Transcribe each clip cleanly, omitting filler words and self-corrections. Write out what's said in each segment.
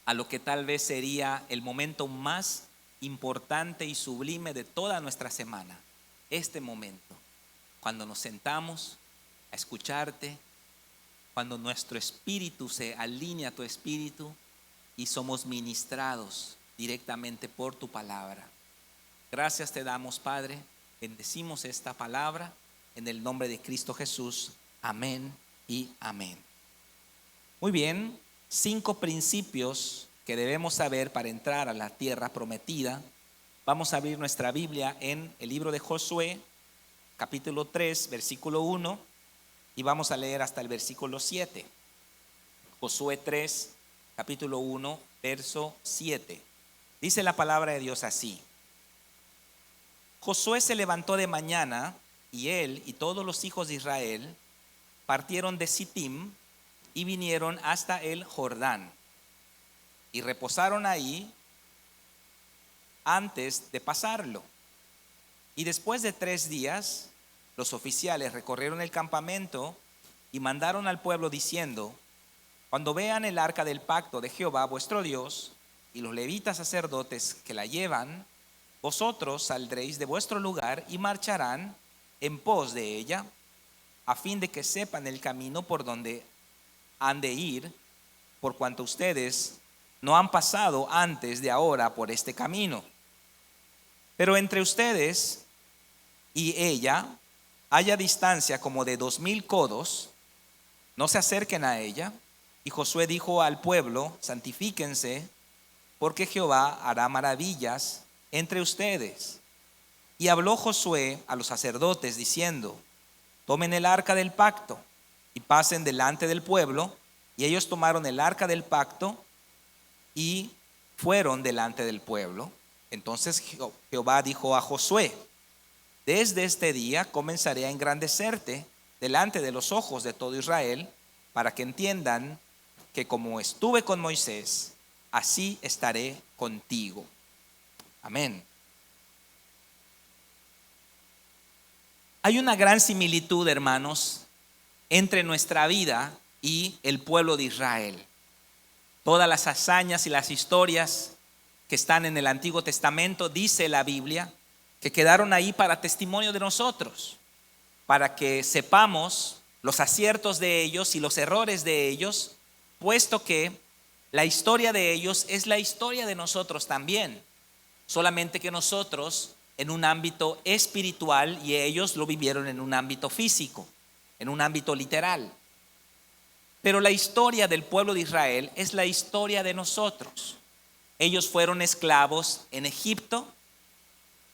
a lo que tal vez sería el momento más importante y sublime de toda nuestra semana. Este momento, cuando nos sentamos a escucharte, cuando nuestro espíritu se alinea a tu espíritu y somos ministrados directamente por tu palabra. Gracias te damos, Padre. Bendecimos esta palabra en el nombre de Cristo Jesús. Amén y amén. Muy bien, 5 principios que debemos saber para entrar a la tierra prometida. Vamos a abrir nuestra Biblia en el libro de Josué, capítulo 3, versículo 1, y vamos a leer hasta el versículo 7. Josué 3, capítulo 1, verso 7. Dice la palabra de Dios así: Josué se levantó de mañana, y él y todos los hijos de Israel partieron de Sittim y vinieron hasta el Jordán y reposaron ahí antes de pasarlo. Y después de 3 días, los oficiales recorrieron el campamento y mandaron al pueblo diciendo: cuando vean el arca del pacto de Jehová vuestro Dios y los levitas sacerdotes que la llevan, vosotros saldréis de vuestro lugar y marcharán en pos de ella, a fin de que sepan el camino por donde han de ir, por cuanto ustedes no han pasado antes de ahora por este camino. Pero entre ustedes y ella haya distancia como de 2000 codos, no se acerquen a ella. Y Josué dijo al pueblo: santifíquense, porque Jehová hará maravillas entre ustedes. Y habló Josué a los sacerdotes diciendo: tomen el arca del pacto y pasen delante del pueblo. Y ellos tomaron el arca del pacto y fueron delante del pueblo. Entonces Jehová dijo a Josué: desde este día comenzaré a engrandecerte delante de los ojos de todo Israel, para que entiendan que como estuve con Moisés, así estaré contigo. Amén. Hay una gran similitud, hermanos, entre nuestra vida y el pueblo de Israel. Todas las hazañas y las historias que están en el Antiguo Testamento, dice la Biblia, que quedaron ahí para testimonio de nosotros, para que sepamos los aciertos de ellos y los errores de ellos, puesto que la historia de ellos es la historia de nosotros también, solamente que nosotros en un ámbito espiritual y ellos lo vivieron en un ámbito físico, en un ámbito literal. Pero la historia del pueblo de Israel es la historia de nosotros. Ellos fueron esclavos en Egipto.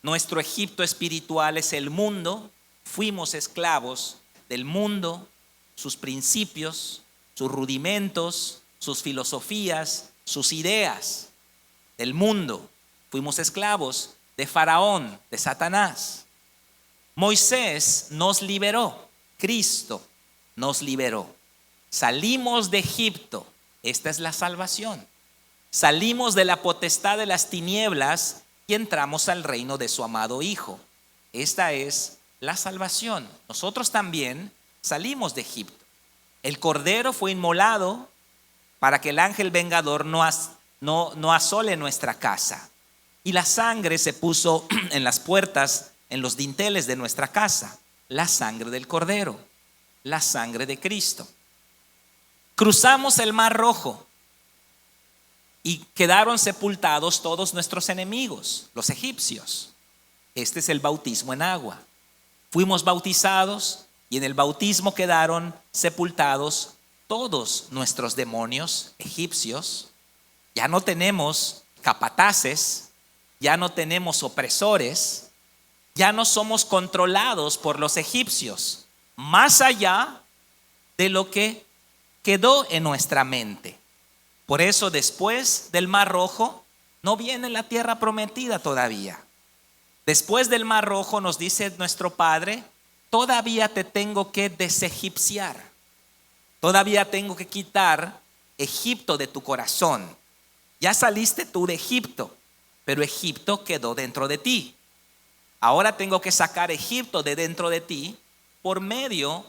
Nuestro Egipto espiritual es el mundo. Fuimos esclavos del mundo, sus principios, sus rudimentos, sus filosofías, sus ideas del mundo. Fuimos esclavos de Faraón, de Satanás. Moisés nos liberó, Cristo nos liberó. Salimos de Egipto, esta es la salvación. Salimos de la potestad de las tinieblas y entramos al reino de su amado Hijo. Esta es la salvación. Nosotros también salimos de Egipto. El cordero fue inmolado para que el ángel vengador no asole nuestra casa. Y la sangre se puso en las puertas, en los dinteles de nuestra casa. La sangre del cordero, la sangre de Cristo. Cruzamos el Mar Rojo y quedaron sepultados todos nuestros enemigos, los egipcios. Este es el bautismo en agua. Fuimos bautizados y en el bautismo quedaron sepultados todos nuestros demonios egipcios. Ya no tenemos capataces, ya no tenemos opresores, ya no somos controlados por los egipcios, más allá de lo que quedó en nuestra mente. Por eso después del Mar Rojo no viene la tierra prometida todavía. Después del Mar Rojo nos dice nuestro Padre: todavía te tengo que desegipciar, todavía tengo que quitar Egipto de tu corazón. Ya saliste tú de Egipto, pero Egipto quedó dentro de ti. Ahora tengo que sacar Egipto de dentro de ti por medio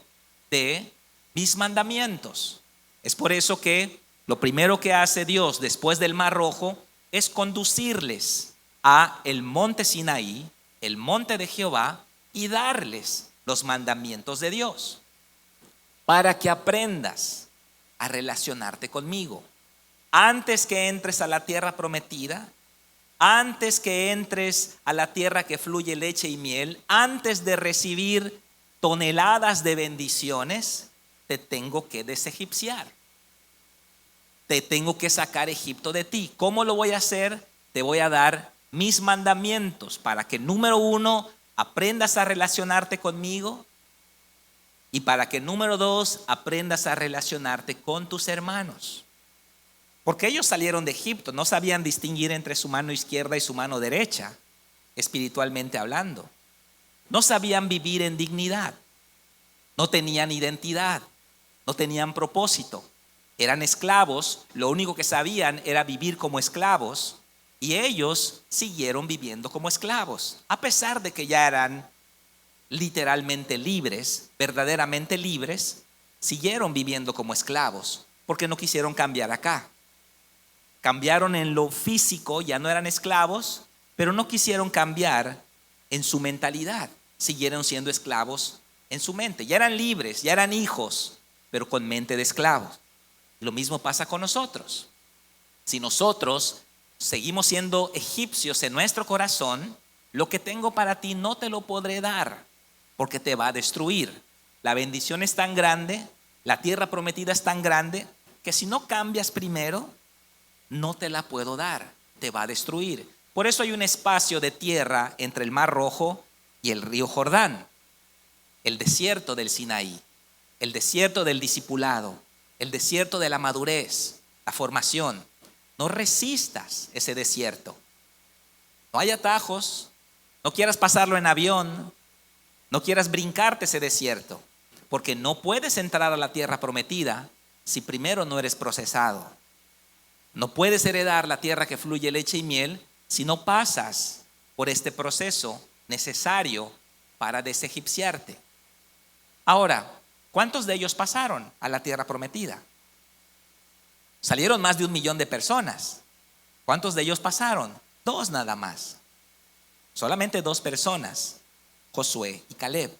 de mis mandamientos. Es por eso que lo primero que hace Dios después del Mar Rojo es conducirles a el monte Sinaí, el monte de Jehová, y darles los mandamientos de Dios para que aprendas a relacionarte conmigo. Antes que entres a la tierra prometida, antes que entres a la tierra que fluye leche y miel, antes de recibir toneladas de bendiciones, te tengo que desegipciar. Te tengo que sacar Egipto de ti. ¿Cómo lo voy a hacer? Te voy a dar mis mandamientos para que, número 1, aprendas a relacionarte conmigo, y para que, número 2, aprendas a relacionarte con tus hermanos. Porque ellos salieron de Egipto, no sabían distinguir entre su mano izquierda y su mano derecha, espiritualmente hablando. No sabían vivir en dignidad, no tenían identidad, no tenían propósito. Eran esclavos, lo único que sabían era vivir como esclavos, y ellos siguieron viviendo como esclavos, a pesar de que ya eran literalmente libres, verdaderamente libres. Siguieron viviendo como esclavos porque no quisieron cambiar acá. Cambiaron en lo físico, ya no eran esclavos, pero no quisieron cambiar en su mentalidad. Siguieron siendo esclavos en su mente. Ya eran libres, ya eran hijos, pero con mente de esclavos. Y lo mismo pasa con nosotros. Si nosotros seguimos siendo egipcios en nuestro corazón, lo que tengo para ti no te lo podré dar, porque te va a destruir. La bendición es tan grande, la tierra prometida es tan grande, que si no cambias primero, no te la puedo dar, te va a destruir. Por eso hay un espacio de tierra entre el Mar Rojo y el río Jordán, el desierto del Sinaí, el desierto del discipulado, el desierto de la madurez, la formación. No resistas ese desierto. No hay atajos, no quieras pasarlo en avión, no quieras brincarte ese desierto, porque no puedes entrar a la tierra prometida si primero no eres procesado. No puedes heredar la tierra que fluye leche y miel si no pasas por este proceso necesario para desegipciarte. Ahora, ¿cuántos de ellos pasaron a la tierra prometida? Salieron más de 1 millón de personas. ¿Cuántos de ellos pasaron? 2 nada más. Solamente 2 personas, Josué y Caleb.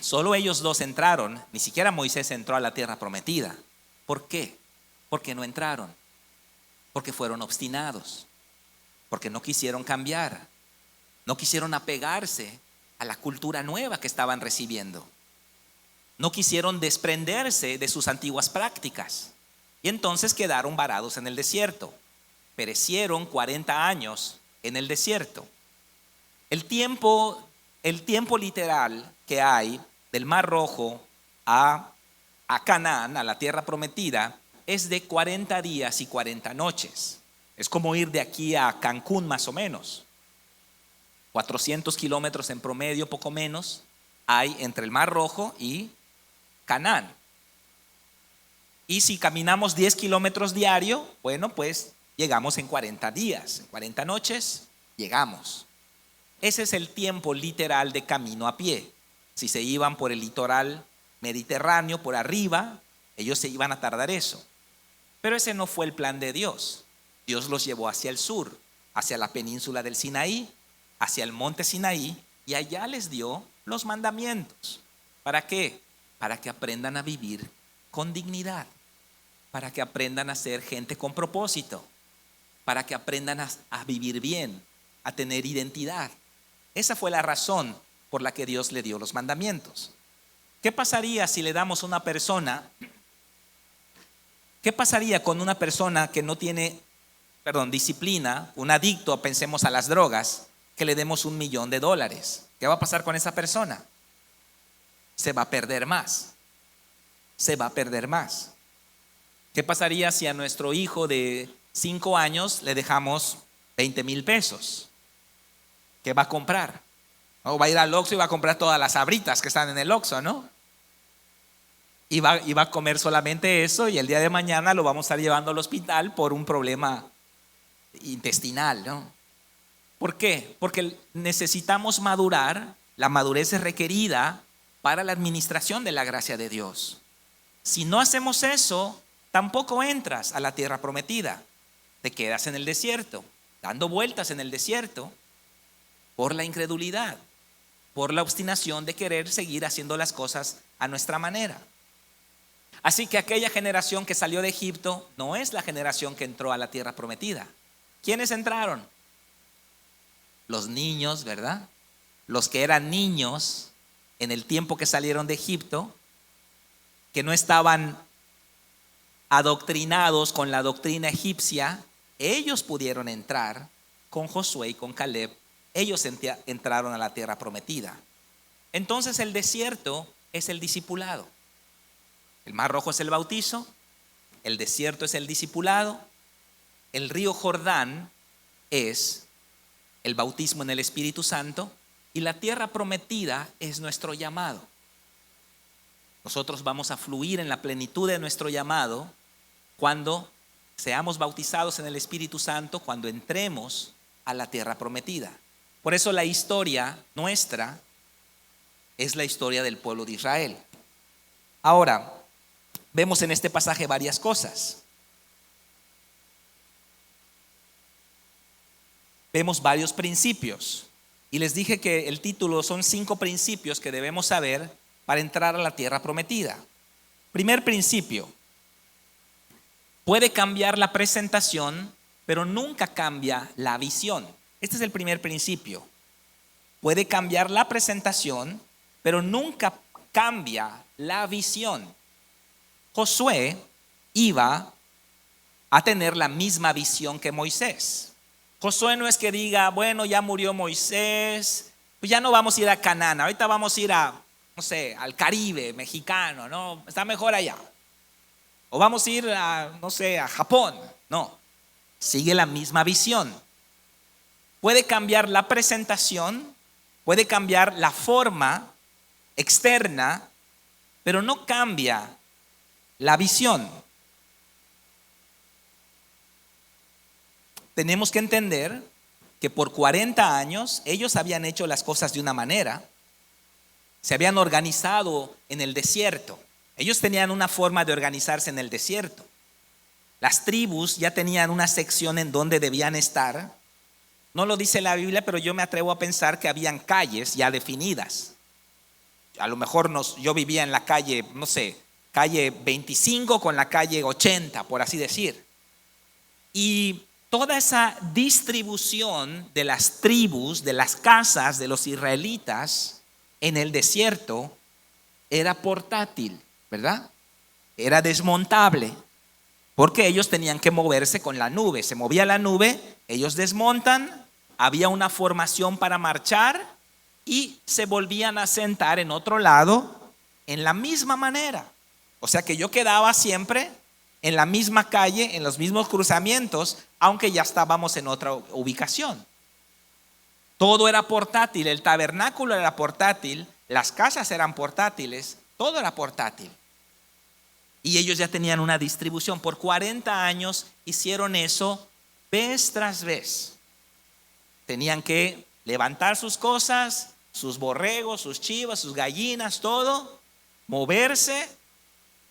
Solo ellos 2 entraron. Ni siquiera Moisés entró a la tierra prometida. ¿Por qué? Porque no entraron. Porque fueron obstinados. Porque no quisieron cambiar. No quisieron apegarse a la cultura nueva que estaban recibiendo. No quisieron desprenderse de sus antiguas prácticas. Y entonces quedaron varados en el desierto. Perecieron 40 años en el desierto. El tiempo literal que hay del Mar Rojo a Canaán, a la tierra prometida, es de 40 días y 40 noches. Es como ir de aquí a Cancún más o menos. 400 kilómetros en promedio, poco menos, hay entre el Mar Rojo y Canaán. Y si caminamos 10 kilómetros diario, bueno, pues llegamos en 40 días, en 40 noches, llegamos. Ese es el tiempo literal de camino a pie. Si se iban por el litoral mediterráneo, por arriba, ellos se iban a tardar eso. Pero ese no fue el plan de Dios. Dios los llevó hacia el sur, hacia la península del Sinaí, hacia el monte Sinaí, y allá les dio los mandamientos. ¿Para qué? Para que aprendan a vivir con dignidad, para que aprendan a ser gente con propósito, para que aprendan a vivir bien, a tener identidad. Esa fue la razón por la que Dios le dio los mandamientos. ¿Qué pasaría si le damos a una persona? ¿Qué pasaría con una persona que no tiene, disciplina, un adicto, pensemos a las drogas, que le demos $1 millón? ¿Qué va a pasar con esa persona? Se va a perder más. Se va a perder más. ¿Qué pasaría si a nuestro hijo de 5 años le dejamos 20,000 pesos? ¿Qué va a comprar? O va a ir al Oxxo y va a comprar todas las Sabritas que están en el Oxxo, ¿no? Y va a comer solamente eso, y el día de mañana lo vamos a estar llevando al hospital por un problema intestinal, ¿no? ¿Por qué? Porque necesitamos madurar. La madurez es requerida para la administración de la gracia de Dios. Si no hacemos eso, tampoco entras a la tierra prometida. Te quedas en el desierto, dando vueltas en el desierto por la incredulidad, por la obstinación de querer seguir haciendo las cosas a nuestra manera. Así que aquella generación que salió de Egipto no es la generación que entró a la tierra prometida. ¿Quiénes entraron? Los niños, ¿verdad? Los que eran niños en el tiempo que salieron de Egipto, que no estaban adoctrinados con la doctrina egipcia, ellos pudieron entrar con Josué y con Caleb. Ellos entraron a la tierra prometida. Entonces el desierto es el discipulado. El Mar Rojo es el bautizo, el desierto es el discipulado, el río Jordán es el bautismo en el Espíritu Santo y la tierra prometida es nuestro llamado. Nosotros vamos a fluir en la plenitud de nuestro llamado cuando seamos bautizados en el Espíritu Santo, cuando entremos a la tierra prometida. Por eso la historia nuestra es la historia del pueblo de Israel. Ahora, vemos en este pasaje varias cosas. Vemos varios principios. Y les dije que el título son 5 principios que debemos saber para entrar a la tierra prometida. Primer principio: puede cambiar la presentación, pero nunca cambia la visión. Este es el primer principio. Puede cambiar la presentación, pero nunca cambia la visión. Josué iba a tener la misma visión que Moisés. Josué no es que diga, bueno, ya murió Moisés, pues ya no vamos a ir a Canaán, ahorita vamos a ir a, no sé, al Caribe mexicano, ¿no? Está mejor allá. O vamos a ir a, no sé, a Japón. No, sigue la misma visión. Puede cambiar la presentación, puede cambiar la forma externa, pero no cambia la visión. Tenemos que entender que por 40 años ellos habían hecho las cosas de una manera, se habían organizado en el desierto. Ellos tenían una forma de organizarse en el desierto. Las tribus ya tenían una sección en donde debían estar. No lo dice la Biblia, pero yo me atrevo a pensar que habían calles ya definidas. A lo mejor yo vivía en la calle, no sé, calle 25 con la calle 80, por así decir. Y toda esa distribución de las tribus, de las casas de los israelitas en el desierto era portátil, ¿verdad? Era desmontable, porque ellos tenían que moverse con la nube. Se movía la nube, ellos desmontan, había una formación para marchar y se volvían a sentar en otro lado en la misma manera. O sea que yo quedaba siempre en la misma calle, en los mismos cruzamientos, aunque ya estábamos en otra ubicación. Todo era portátil, el tabernáculo era portátil, las casas eran portátiles, todo era portátil. Y ellos ya tenían una distribución. Por 40 años hicieron eso vez tras vez. Tenían que levantar sus cosas, sus borregos, sus chivas, sus gallinas, todo, moverse,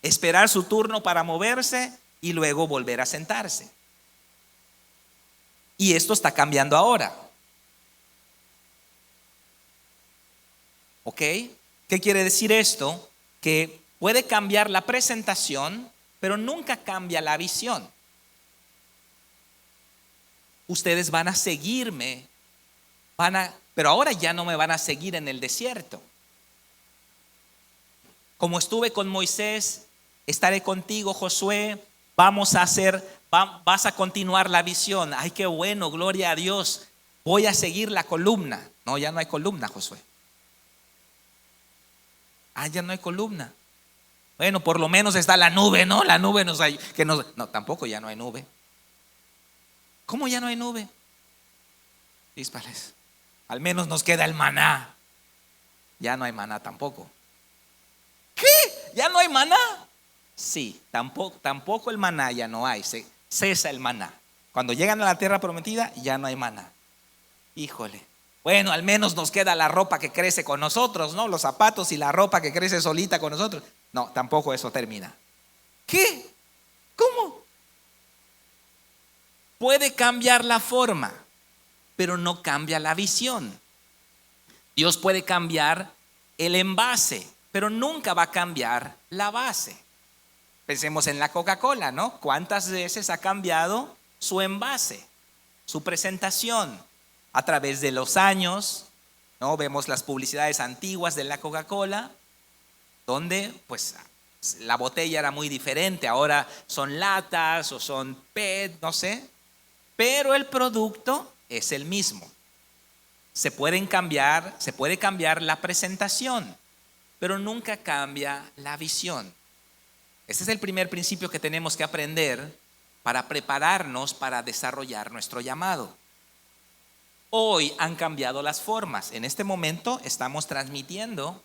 esperar su turno para moverse y luego volver a sentarse. Y esto está cambiando ahora. ¿Ok? ¿Qué quiere decir esto? Que puede cambiar la presentación, pero nunca cambia la visión. Ustedes van a seguirme, pero ahora ya no me van a seguir en el desierto. Como estuve con Moisés, estaré contigo, Josué. Vas a continuar la visión. Ay, qué bueno, gloria a Dios. Voy a seguir la columna. No, ya no hay columna, Josué. Ya no hay columna. Bueno, por lo menos está la nube, ¿no? La nube no, tampoco ya no hay nube. ¿Cómo ya no hay nube? Díspales. Al menos nos queda el maná. Ya no hay maná tampoco. ¿Qué? ¿Ya no hay maná? Sí, tampoco el maná ya no hay. Cesa el maná. Cuando llegan a la tierra prometida, ya no hay maná. Híjole. Bueno, al menos nos queda la ropa que crece con nosotros, ¿no? Los zapatos y la ropa que crece solita con nosotros. No, tampoco eso termina. ¿Qué? ¿Cómo? Puede cambiar la forma, pero no cambia la visión. Dios puede cambiar el envase, pero nunca va a cambiar la base. Pensemos en la Coca-Cola, ¿no? ¿Cuántas veces ha cambiado su envase, su presentación? A través de los años, ¿no? Vemos las publicidades antiguas de la Coca-Cola, donde pues la botella era muy diferente. Ahora son latas o son PET, no sé. Pero el producto es el mismo. Se puede cambiar la presentación, pero nunca cambia la visión. Ese es el primer principio que tenemos que aprender para prepararnos para desarrollar nuestro llamado. Hoy han cambiado las formas. En este momento estamos transmitiendo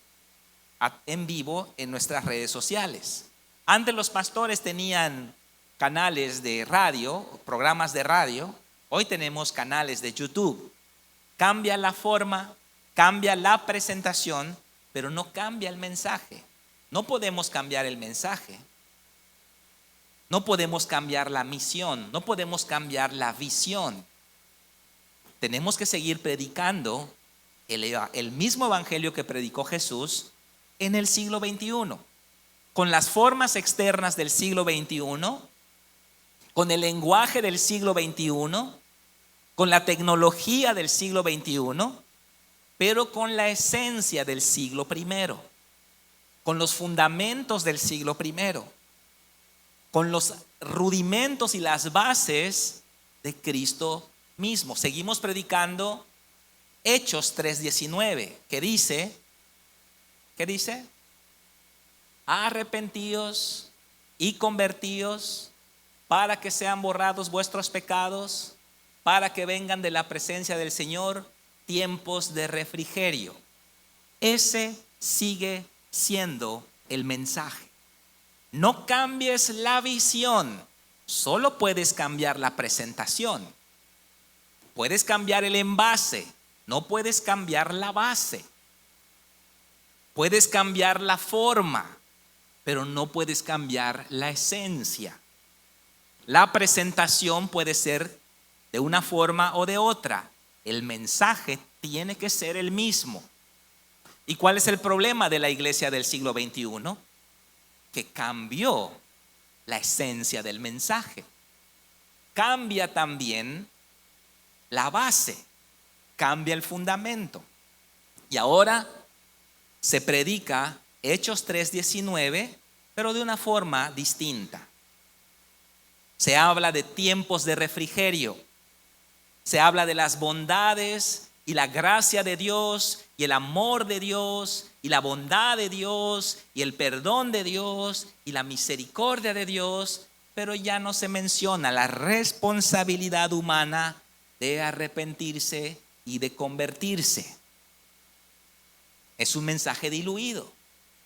en vivo en nuestras redes sociales. Antes los pastores tenían canales de radio, programas de radio. Hoy tenemos canales de YouTube. Cambia la forma, cambia la presentación, pero no cambia el mensaje. No podemos cambiar el mensaje. No podemos cambiar la misión, no podemos cambiar la visión. Tenemos que seguir predicando el mismo evangelio que predicó Jesús en el siglo XXI, con las formas externas del siglo XXI, con el lenguaje del siglo XXI, con la tecnología del siglo XXI, pero con la esencia del siglo I, con los fundamentos del siglo I, con los rudimentos y las bases de Cristo mismo. Seguimos predicando Hechos 3:19, que dice, ¿qué dice? Arrepentíos y convertíos para que sean borrados vuestros pecados, para que vengan de la presencia del Señor tiempos de refrigerio. Ese sigue siendo el mensaje. No cambies la visión, solo puedes cambiar la presentación. Puedes cambiar el envase, no puedes cambiar la base. Puedes cambiar la forma, pero no puedes cambiar la esencia. La presentación puede ser de una forma o de otra. El mensaje tiene que ser el mismo. ¿Y cuál es el problema de la iglesia del siglo XXI? Que cambió la esencia del mensaje. Cambia también la base, cambia el fundamento. Y ahora se predica Hechos 3:19, pero de una forma distinta. Se habla de tiempos de refrigerio. Se habla de las bondades y la gracia de Dios y el amor de Dios y la bondad de Dios y el perdón de Dios y la misericordia de Dios, pero ya no se menciona la responsabilidad humana de arrepentirse y de convertirse. Es un mensaje diluido,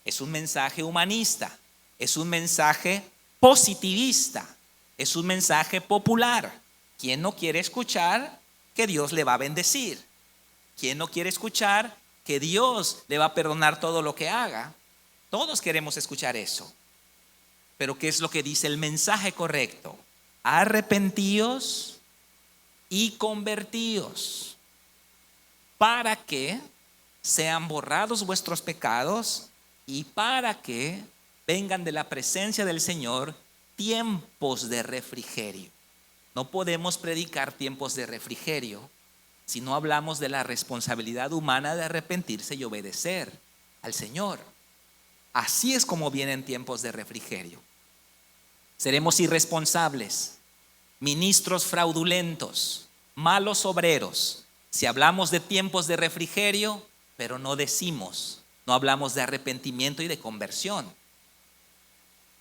es un mensaje humanista, es un mensaje positivista, es un mensaje popular. ¿Quién no quiere escuchar que Dios le va a bendecir? ¿Quién no quiere escuchar que Dios le va a perdonar todo lo que haga? Todos queremos escuchar eso. Pero ¿qué es lo que dice el mensaje correcto? Arrepentíos y convertíos para que sean borrados vuestros pecados y para que vengan de la presencia del Señor tiempos de refrigerio. No podemos predicar tiempos de refrigerio si no hablamos de la responsabilidad humana de arrepentirse y obedecer al Señor. Así es como vienen tiempos de refrigerio. Seremos irresponsables, ministros fraudulentos, malos obreros, si hablamos de tiempos de refrigerio, pero no decimos, no hablamos de arrepentimiento y de conversión.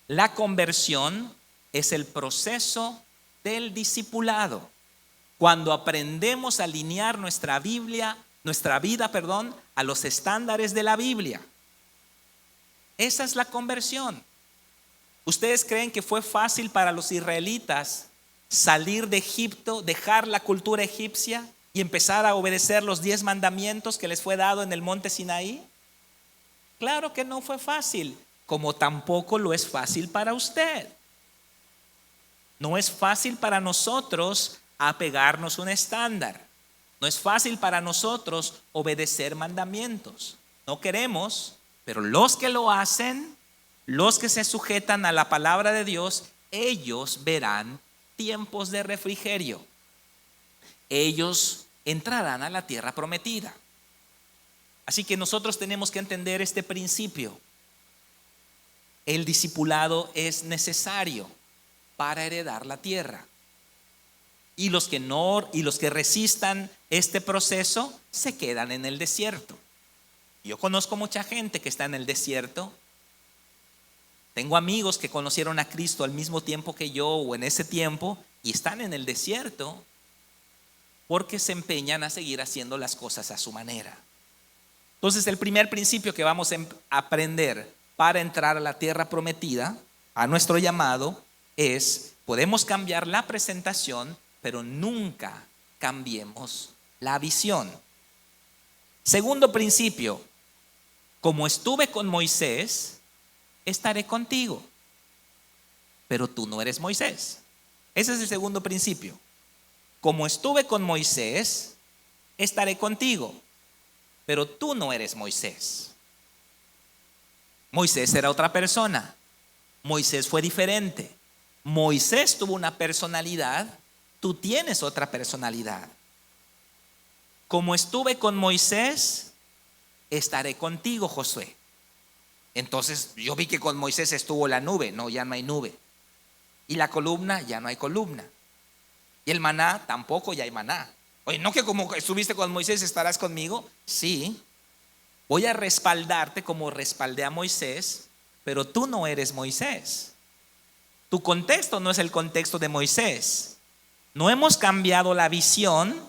La conversión es el proceso del discipulado. Cuando aprendemos a alinear nuestra vida, a los estándares de la Biblia. Esa es la conversión. ¿Ustedes creen que fue fácil para los israelitas salir de Egipto, dejar la cultura egipcia y empezar a obedecer los 10 mandamientos que les fue dado en el monte Sinaí? Claro que no fue fácil, como tampoco lo es fácil para usted. No es fácil para nosotros apegarnos a un estándar. No es fácil para nosotros obedecer mandamientos. No queremos, pero los que lo hacen, los que se sujetan a la palabra de Dios, ellos verán tiempos de refrigerio. Ellos entrarán a la tierra prometida. Así que nosotros tenemos que entender este principio. El discipulado es necesario para heredar la tierra. Y los que resistan este proceso se quedan en el desierto. Yo conozco mucha gente que está en el desierto. Tengo amigos que conocieron a Cristo al mismo tiempo que yo o en ese tiempo y están en el desierto porque se empeñan a seguir haciendo las cosas a su manera. Entonces, el primer principio que vamos a aprender para entrar a la tierra prometida, a nuestro llamado, es: podemos cambiar la presentación, pero nunca cambiemos la visión. Segundo principio: como estuve con Moisés, estaré contigo, pero tú no eres Moisés. Ese es el segundo principio. Como estuve con Moisés, estaré contigo, pero tú no eres Moisés. Moisés era otra persona. Moisés fue diferente. Moisés tuvo una personalidad, tú tienes otra personalidad. Como estuve con Moisés, estaré contigo, Josué. Entonces yo vi que con Moisés estuvo la nube. No, ya no hay nube. Y la columna, ya no hay columna. Y el maná, tampoco ya hay maná. Oye, ¿no que como estuviste con Moisés estarás conmigo? Sí, voy a respaldarte como respaldé a Moisés, pero tú no eres Moisés. Tu contexto no es el contexto de Moisés. No hemos cambiado la visión,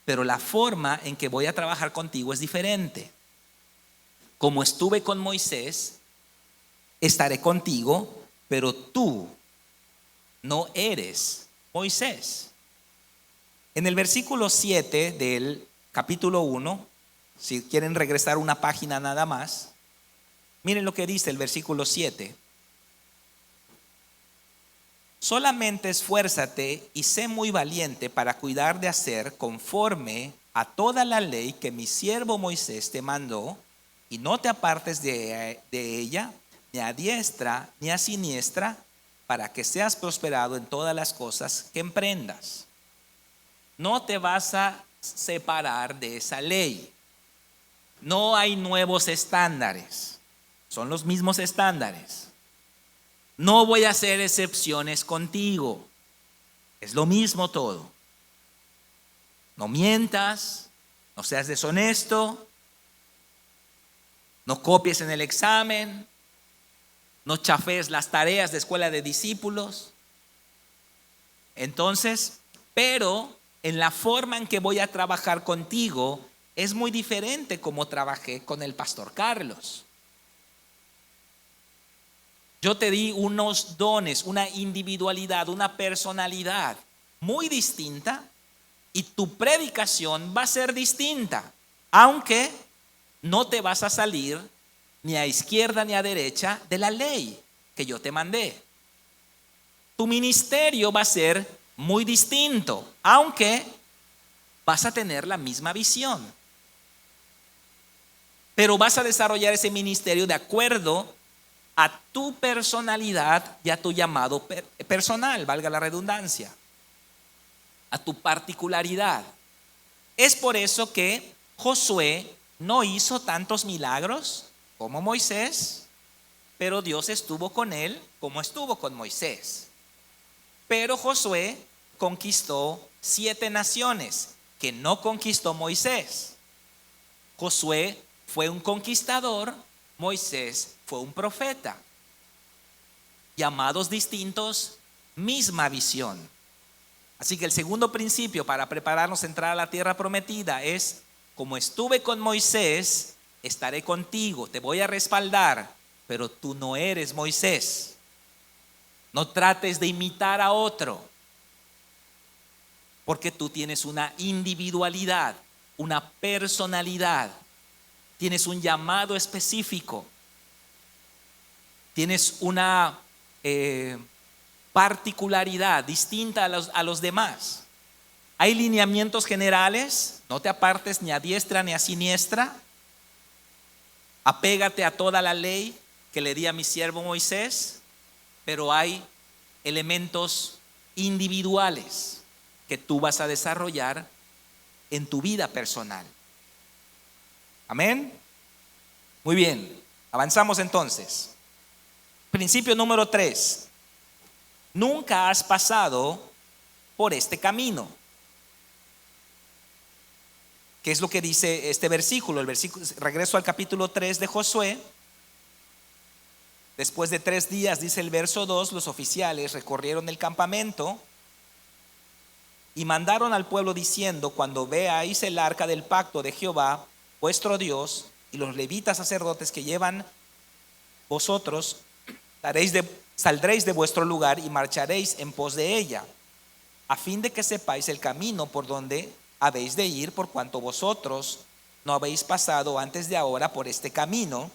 pero la forma en que voy a trabajar contigo es diferente. Como estuve con Moisés, estaré contigo, pero tú no eres Moisés. En el versículo 7 del capítulo 1, si quieren regresar una página nada más, miren lo que dice el versículo 7. Solamente esfuérzate y sé muy valiente para cuidar de hacer conforme a toda la ley que mi siervo Moisés te mandó, y no te apartes de ella, ni a diestra ni a siniestra, para que seas prosperado en todas las cosas que emprendas. No te vas a separar de esa ley. No hay nuevos estándares, son los mismos estándares. No voy a hacer excepciones contigo, es lo mismo todo. No mientas, no seas deshonesto, no copies en el examen, no chafees las tareas de escuela de discípulos. Entonces, pero en la forma en que voy a trabajar contigo es muy diferente como trabajé con el pastor Carlos. Yo te di unos dones, una individualidad, una personalidad muy distinta, y tu predicación va a ser distinta, aunque no te vas a salir ni a izquierda ni a derecha de la ley que yo te mandé. Tu ministerio va a ser muy distinto, aunque vas a tener la misma visión. Pero vas a desarrollar ese ministerio de acuerdo a tu personalidad y a tu llamado personal, valga la redundancia, a tu particularidad. Es por eso que Josué no hizo tantos milagros como Moisés, pero Dios estuvo con él como estuvo con Moisés. Pero Josué conquistó 7 naciones que no conquistó Moisés. Josué fue un conquistador, Moisés fue un profeta. Llamados distintos, misma visión. Así que el segundo principio para prepararnos a entrar a la tierra prometida es: como estuve con Moisés, estaré contigo, te voy a respaldar, pero tú no eres Moisés. No trates de imitar a otro, porque tú tienes una individualidad, una personalidad, tienes un llamado específico, tienes una particularidad distinta a los demás. Hay lineamientos generales, no te apartes ni a diestra ni a siniestra. Apégate a toda la ley que le di a mi siervo Moisés, pero hay elementos individuales que tú vas a desarrollar en tu vida personal. Amén. Muy bien, avanzamos entonces. Principio número 3. Nunca has pasado por este camino. ¿Qué es lo que dice este versículo? Regreso al capítulo 3 de Josué. Después de 3 días, dice el verso 2, los oficiales recorrieron el campamento y mandaron al pueblo diciendo: cuando veáis el arca del pacto de Jehová, vuestro Dios, y los levitas sacerdotes que llevan vosotros, saldréis de vuestro lugar y marcharéis en pos de ella, a fin de que sepáis el camino por donde habéis de ir, por cuanto vosotros no habéis pasado antes de ahora por este camino,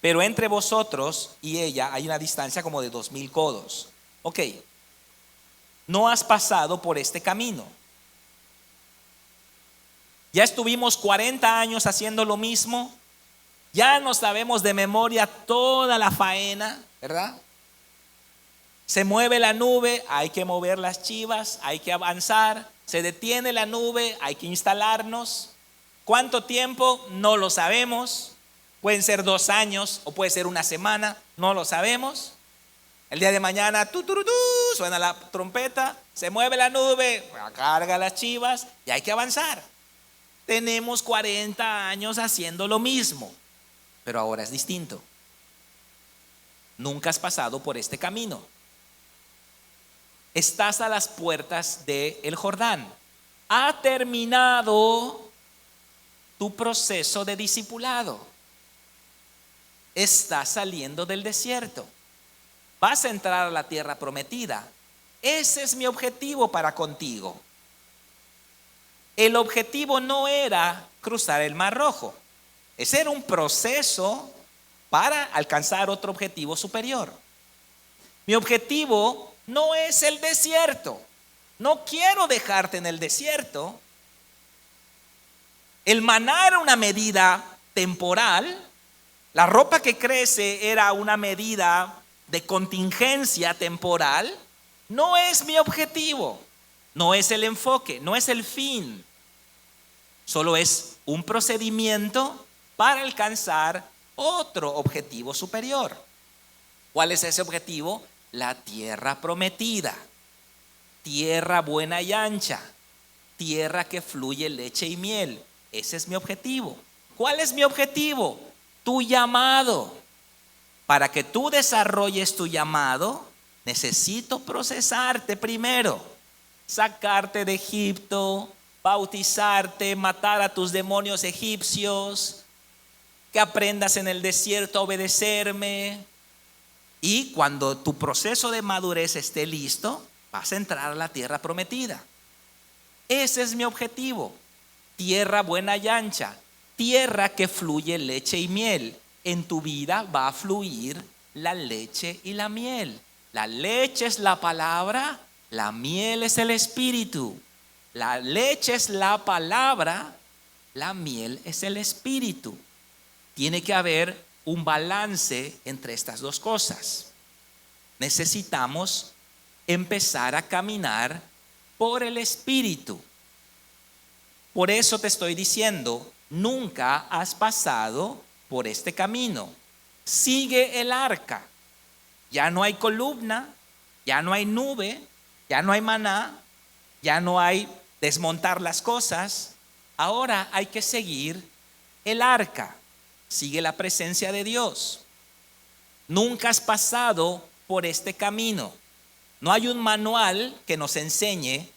pero entre vosotros y ella hay una distancia como de 2000 codos. Ok, no has pasado por este camino. Ya estuvimos 40 años haciendo lo mismo. Ya no sabemos de memoria toda la faena, ¿verdad? Se mueve la nube, hay que mover las chivas, hay que avanzar. Se detiene la nube, hay que instalarnos. ¿Cuánto tiempo? No lo sabemos. Pueden ser 2 años o puede ser una semana, no lo sabemos. El día de mañana, suena la trompeta, se mueve la nube, carga las chivas y hay que avanzar. Tenemos 40 años haciendo lo mismo, pero ahora es distinto. Nunca has pasado por este camino. Estás a las puertas del Jordán. Ha terminado tu proceso de discipulado. Estás saliendo del desierto. Vas a entrar a la tierra prometida. Ese es mi objetivo para contigo. El objetivo no era cruzar el Mar Rojo. Ese era un proceso para alcanzar otro objetivo superior. Mi objetivo no es el desierto. No quiero dejarte en el desierto. El maná era una medida temporal. La ropa que crece era una medida de contingencia temporal. No es mi objetivo. No es el enfoque, no es el fin. Solo es un procedimiento para alcanzar otro objetivo superior. ¿Cuál es ese objetivo? La tierra prometida, tierra buena y ancha, tierra que fluye leche y miel. Ese es mi objetivo. ¿Cuál es mi objetivo? Tu llamado. Para que tú desarrolles tu llamado, necesito procesarte primero, sacarte de Egipto, bautizarte, matar a tus demonios egipcios, que aprendas en el desierto a obedecerme. Y cuando tu proceso de madurez esté listo, vas a entrar a la tierra prometida. Ese es mi objetivo. Tierra buena y ancha, tierra que fluye leche y miel. En tu vida va a fluir la leche y la miel. La leche es la palabra, la miel es el espíritu. La leche es la palabra, la miel es el espíritu. Tiene que haber un balance entre estas dos cosas. Necesitamos empezar a caminar por el espíritu. Por eso te estoy diciendo, nunca has pasado por este camino. Sigue el arca. Ya no hay columna, ya no hay nube, ya no hay maná, ya no hay desmontar las cosas. Ahora hay que seguir el arca. Sigue la presencia de Dios. Nunca has pasado por este camino. No hay un manual que nos enseñe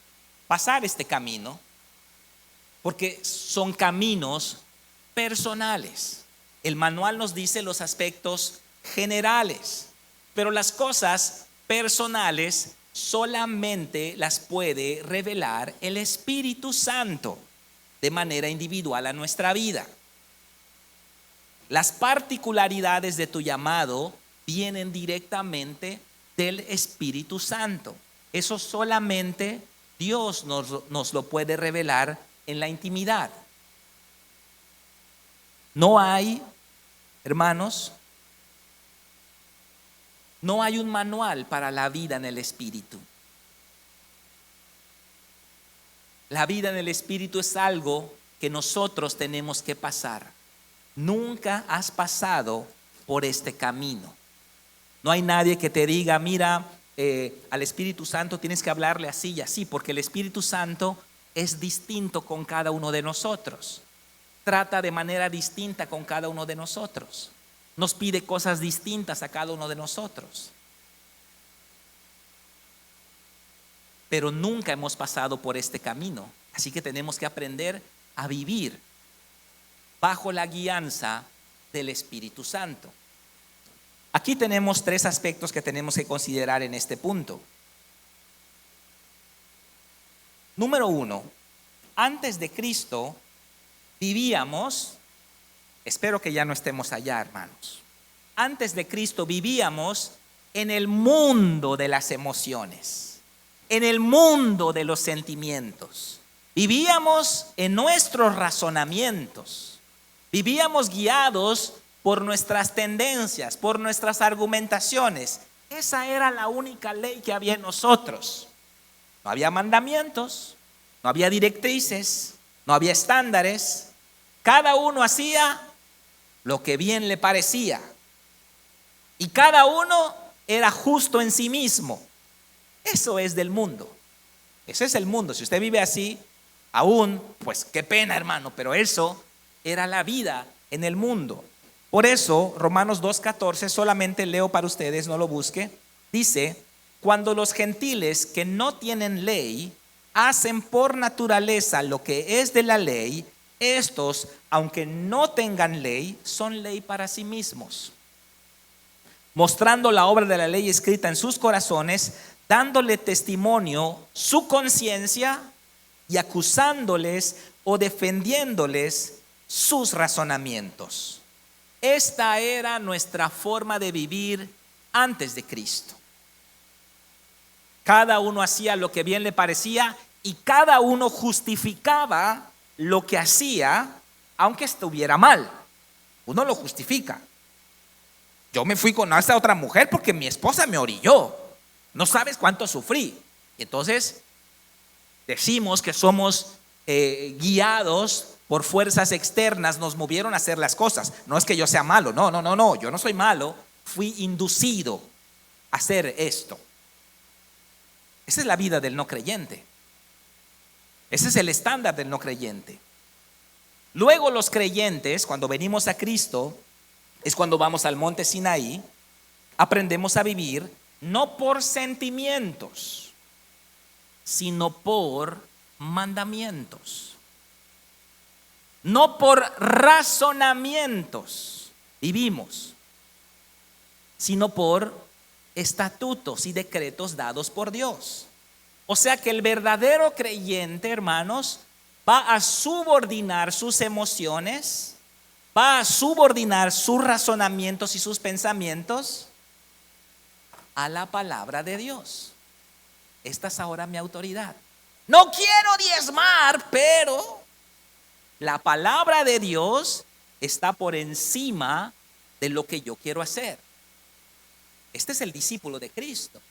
pasar este camino, porque son caminos personales. El manual nos dice los aspectos generales, pero las cosas personales solamente las puede revelar el Espíritu Santo de manera individual a nuestra vida. Las particularidades de tu llamado vienen directamente del Espíritu Santo. Eso solamente Dios nos lo puede revelar en la intimidad. No hay, hermanos, no hay un manual para la vida en el Espíritu. La vida en el Espíritu es algo que nosotros tenemos que pasar. Nunca has pasado por este camino. No hay nadie que te diga, mira, al Espíritu Santo tienes que hablarle así y así, porque el Espíritu Santo es distinto con cada uno de nosotros. Trata de manera distinta con cada uno de nosotros. Nos pide cosas distintas a cada uno de nosotros. Pero nunca hemos pasado por este camino. Así que tenemos que aprender a vivir bajo la guianza del Espíritu Santo. Aquí tenemos 3 aspectos que tenemos que considerar en este punto. Número 1, antes de Cristo vivíamos, espero que ya no estemos allá, hermanos. Antes de Cristo vivíamos en el mundo de las emociones, en el mundo de los sentimientos. Vivíamos en nuestros razonamientos, vivíamos guiados por nuestras tendencias, por nuestras argumentaciones. Esa era la única ley que había en nosotros. No había mandamientos, no había directrices, no había estándares. Cada uno hacía lo que bien le parecía. Y cada uno era justo en sí mismo. Eso es del mundo. Ese es el mundo. Si usted vive así, aún, pues qué pena, hermano, pero eso era la vida en el mundo. Por eso, Romanos 2:14, solamente leo para ustedes, no lo busque, dice: cuando los gentiles que no tienen ley hacen por naturaleza lo que es de la ley, estos, aunque no tengan ley, son ley para sí mismos, mostrando la obra de la ley escrita en sus corazones, dándole testimonio su conciencia y acusándoles o defendiéndoles sus razonamientos. Esta era nuestra forma de vivir antes de Cristo. Cada uno hacía lo que bien le parecía y cada uno justificaba lo que hacía, aunque estuviera mal. Uno lo justifica. Yo me fui con esta otra mujer porque mi esposa me orilló. No sabes cuánto sufrí. Y entonces decimos que somos guiados por fuerzas externas, nos movieron a hacer las cosas. No es que yo sea malo, no, yo no soy malo. Fui inducido a hacer esto. Esa es la vida del no creyente. Ese es el estándar del no creyente. Luego los creyentes, cuando venimos a Cristo, es cuando vamos al monte Sinaí, aprendemos a vivir no por sentimientos, sino por mandamientos. No por razonamientos vivimos, sino por estatutos y decretos dados por Dios. O sea que el verdadero creyente, hermanos, va a subordinar sus emociones, va a subordinar sus razonamientos y sus pensamientos a la palabra de Dios. Esta es ahora mi autoridad. No quiero diezmar, pero la palabra de Dios está por encima de lo que yo quiero hacer. Este es el discípulo de Cristo.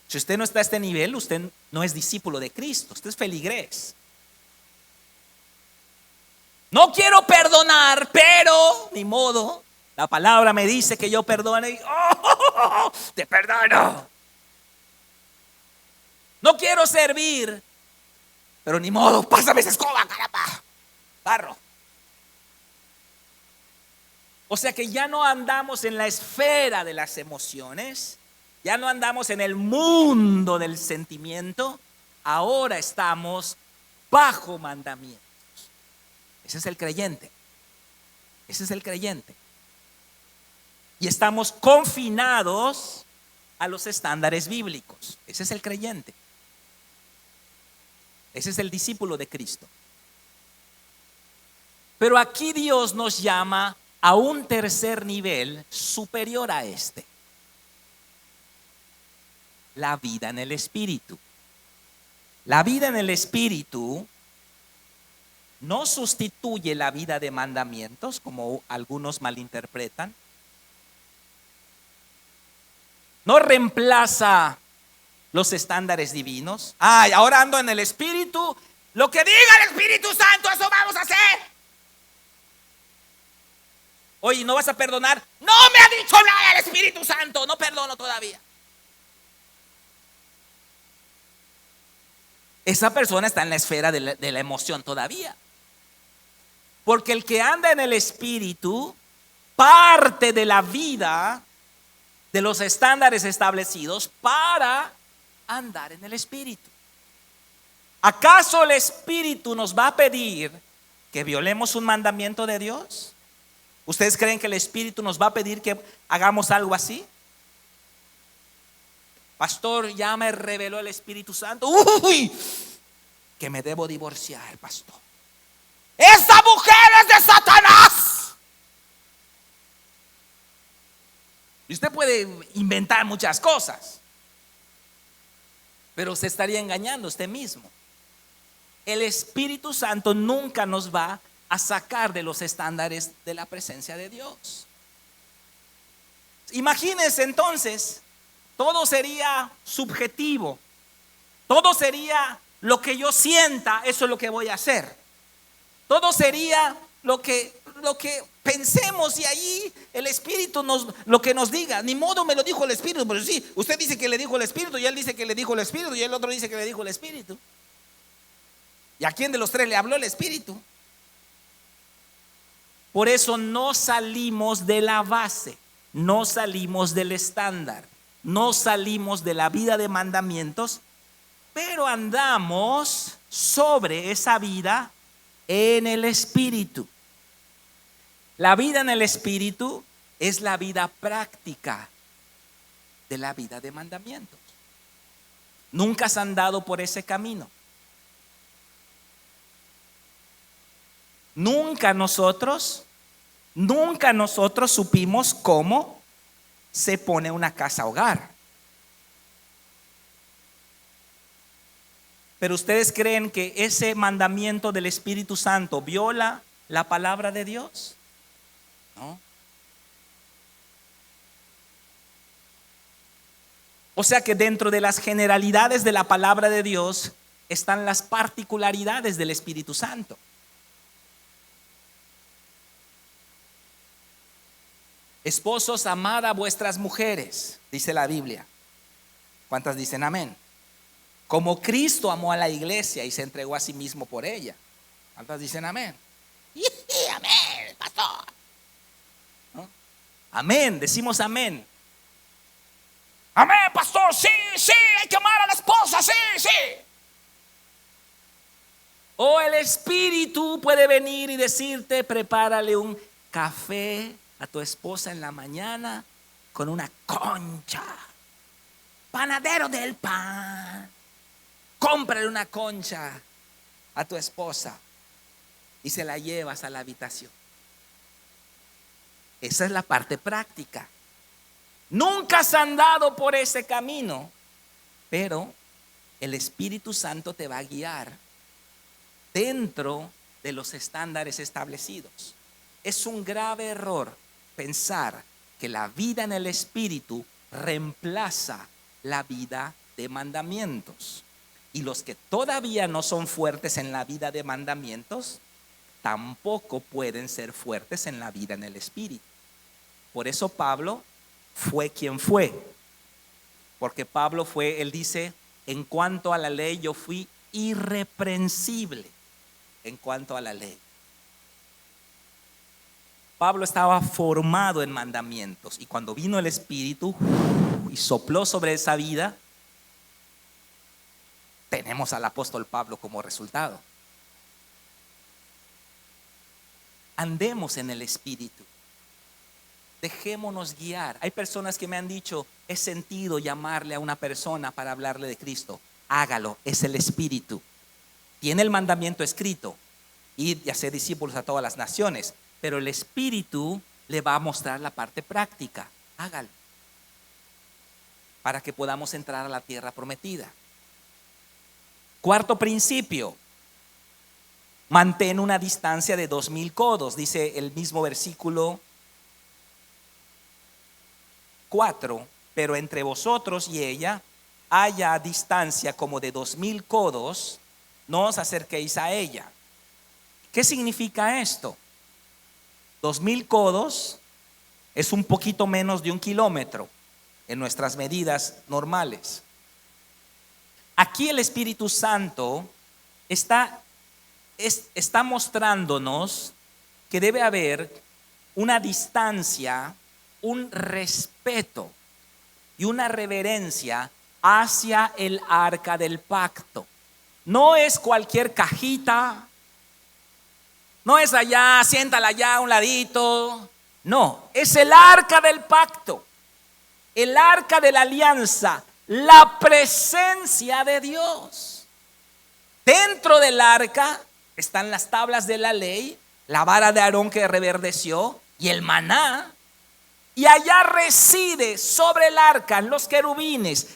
Si usted no está a este nivel, usted no es discípulo de Cristo, usted es feligrés. No quiero perdonar, pero ni modo. La palabra me dice que yo perdone y te perdono. No quiero servir, pero ni modo, pásame esa escoba, caramba, barro. O sea que ya no andamos en la esfera de las emociones, ya no andamos en el mundo del sentimiento, ahora estamos bajo mandamientos. Ese es el creyente. Ese es el creyente. Y estamos confinados a los estándares bíblicos. Ese es el creyente. Ese es el discípulo de Cristo. Pero aquí Dios nos llama a un tercer nivel superior a este. la vida en el Espíritu. La vida en el Espíritu no sustituye la vida de mandamientos, como algunos malinterpretan. No reemplaza los estándares divinos. Ay, ahora ando en el Espíritu. Lo que diga el Espíritu Santo, eso vamos a hacer. Oye, ¿no vas a perdonar? No me ha dicho nada el Espíritu Santo. No perdono todavía. Esa persona está en la esfera de la emoción todavía. Porque el que anda en el Espíritu parte de la vida de los estándares establecidos para andar en el Espíritu. ¿Acaso el Espíritu nos va a pedir que violemos un mandamiento de Dios? ¿Ustedes creen que el Espíritu nos va a pedir que hagamos algo así? Pastor, ya me reveló el Espíritu Santo. Uy, que me debo divorciar, pastor. ¡Esta mujer es de Satanás! Y usted puede inventar muchas cosas, pero se estaría engañando usted mismo. El Espíritu Santo nunca nos va a sacar de los estándares de la presencia de Dios. Imagínense entonces, todo sería subjetivo. Todo sería lo que yo sienta, eso es lo que voy a hacer. Todo sería lo que pensemos, y ahí el Espíritu lo que nos diga. Ni modo me lo dijo el Espíritu, pero sí, usted dice que le dijo el Espíritu, y él dice que le dijo el Espíritu, y el otro dice que le dijo el Espíritu. ¿Y a quién de los tres le habló el Espíritu? Por eso no salimos de la base, no salimos del estándar, no salimos de la vida de mandamientos, pero andamos sobre esa vida en el Espíritu. La vida en el Espíritu es la vida práctica de la vida de mandamientos. Nunca has andado por ese camino. Nunca nosotros supimos cómo se pone una casa hogar. Pero ustedes creen que ese mandamiento del Espíritu Santo viola la palabra de Dios, ¿no? O sea que dentro de las generalidades de la palabra de Dios están las particularidades del Espíritu Santo. Esposos, amad a vuestras mujeres, dice la Biblia. ¿Cuántas dicen amén? Como Cristo amó a la iglesia y se entregó a sí mismo por ella. ¿Cuántas dicen amén? Amén, pastor. ¿No? Amén, decimos amén. Amén, pastor, sí, hay que amar a la esposa, sí. O el Espíritu puede venir y decirte: prepárale un café a tu esposa en la mañana con una concha. Panadero del pan. Cómprale una concha a tu esposa y se la llevas a la habitación. Esa es la parte práctica. Nunca has andado por ese camino, pero el Espíritu Santo te va a guiar dentro de los estándares establecidos. Es un grave error pensar que la vida en el Espíritu reemplaza la vida de mandamientos. Y los que todavía no son fuertes en la vida de mandamientos, tampoco pueden ser fuertes en la vida en el Espíritu. Por eso Pablo fue quien fue. Porque Pablo él dice: en cuanto a la ley yo fui irreprensible en cuanto a la ley. Pablo estaba formado en mandamientos, y cuando vino el Espíritu y sopló sobre esa vida, tenemos al apóstol Pablo como resultado. Andemos en el Espíritu. Dejémonos guiar. Hay personas que me han dicho: he sentido llamarle a una persona para hablarle de Cristo. Hágalo, es el Espíritu. Tiene el mandamiento escrito: id y haced discípulos a todas las naciones. Pero el Espíritu le va a mostrar la parte práctica. Hágalo. para que podamos entrar a la tierra prometida. Cuarto principio, mantén una distancia de 2000 codos, dice el mismo versículo 4, pero entre vosotros y ella haya distancia como de 2000 codos, no os acerquéis a ella. ¿Qué significa esto? 2000 codos es un poquito menos de 1 kilómetro en nuestras medidas normales. Aquí el Espíritu Santo está mostrándonos que debe haber una distancia, un respeto y una reverencia hacia el arca del pacto. No es cualquier cajita, no es allá, siéntala allá a un ladito. No, es el arca del pacto, el arca de la alianza, la presencia de Dios. Dentro del arca están las tablas de la ley, la vara de Aarón que reverdeció y el maná. Y allá reside sobre el arca, en los querubines,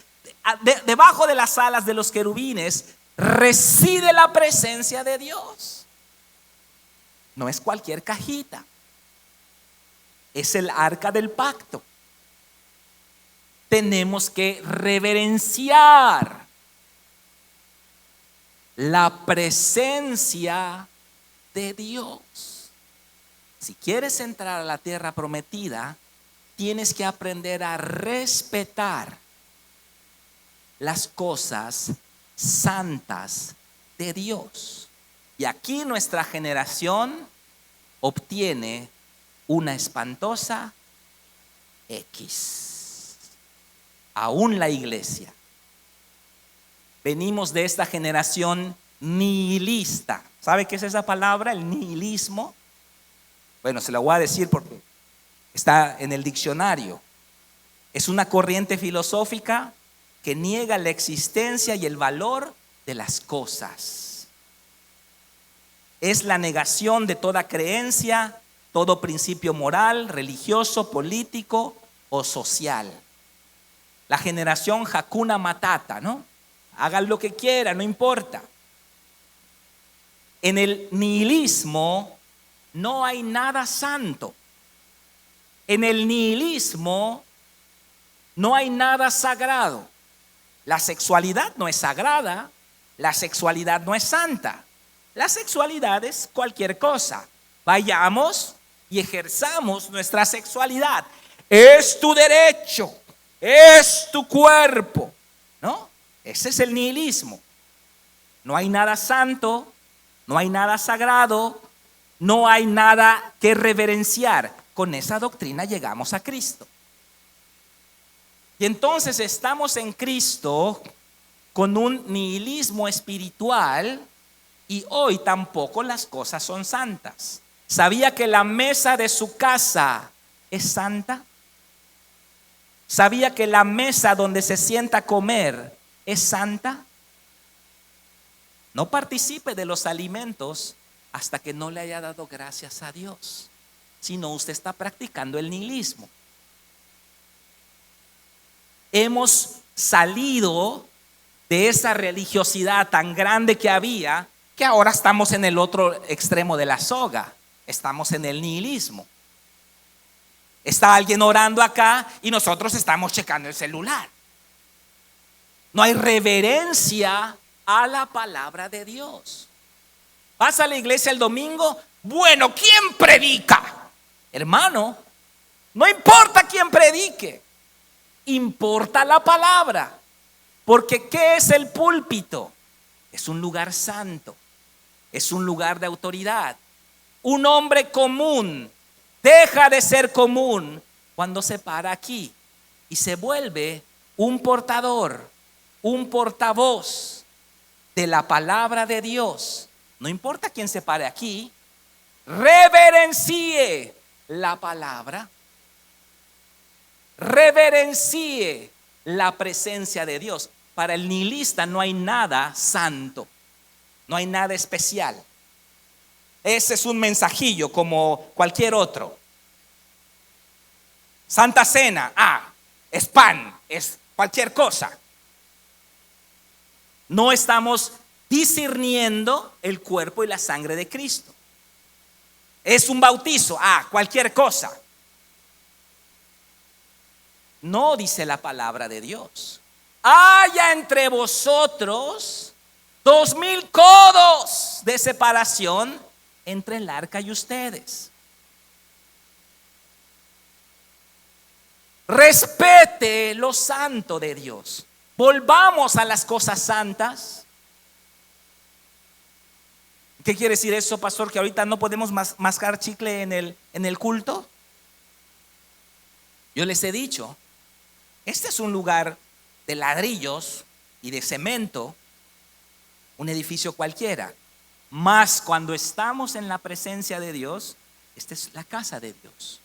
debajo de las alas de los querubines, reside la presencia de Dios. No es cualquier cajita, es el arca del pacto. Tenemos que reverenciar la presencia de Dios. Si quieres entrar a la tierra prometida, tienes que aprender a respetar las cosas santas de Dios. Y aquí nuestra generación obtiene una espantosa X. Aún la iglesia. Venimos de esta generación nihilista. ¿Sabe qué es esa palabra? El nihilismo. Bueno, se la voy a decir porque está en el diccionario. Es una corriente filosófica que niega la existencia y el valor de las cosas. Es la negación de toda creencia, todo principio moral, religioso, político o social. La generación Hakuna Matata, ¿no? Hagan lo que quieran, no importa. En el nihilismo no hay nada santo. En el nihilismo no hay nada sagrado. La sexualidad no es sagrada, la sexualidad no es santa. La sexualidad es cualquier cosa. Vayamos y ejerzamos nuestra sexualidad. Es tu derecho, es tu cuerpo, ¿no? Ese es el nihilismo. No hay nada santo, no hay nada sagrado, no hay nada que reverenciar. Con esa doctrina llegamos a Cristo. Y entonces estamos en Cristo con un nihilismo espiritual y hoy tampoco las cosas son santas. ¿Sabía que la mesa de su casa es santa? ¿Sabía que la mesa donde se sienta a comer es santa? No participe de los alimentos hasta que no le haya dado gracias a Dios. Si no, usted está practicando el nihilismo. Hemos salido de esa religiosidad tan grande que había, que ahora estamos en el otro extremo de la soga. Estamos en el nihilismo. Está alguien orando acá y nosotros estamos checando el celular. No hay reverencia a la palabra de Dios. ¿Vas a la iglesia el domingo? Bueno, ¿quién predica? Hermano, no importa quién predique, importa la palabra. Porque ¿qué es el púlpito? Es un lugar santo, es un lugar de autoridad. Un hombre común deja de ser común cuando se para aquí y se vuelve un portador, un portavoz de la palabra de Dios. No importa quién se pare aquí, reverencie la palabra, reverencie la presencia de Dios. Para el nihilista no hay nada santo, no hay nada especial. Ese es un mensajillo como cualquier otro. Santa Cena, es pan, es cualquier cosa. No estamos discerniendo el cuerpo y la sangre de Cristo. Es un bautizo, cualquier cosa. No dice la palabra de Dios. Haya entre vosotros 2000 codos de separación entre el arca y ustedes. Respete lo santo de Dios. Volvamos a las cosas santas. ¿Qué quiere decir eso, pastor? Que ahorita no podemos mascar chicle en el culto. Yo les he dicho, este es un lugar de ladrillos y de cemento, un edificio cualquiera. Mas cuando estamos en la presencia de Dios, esta es la casa de Dios.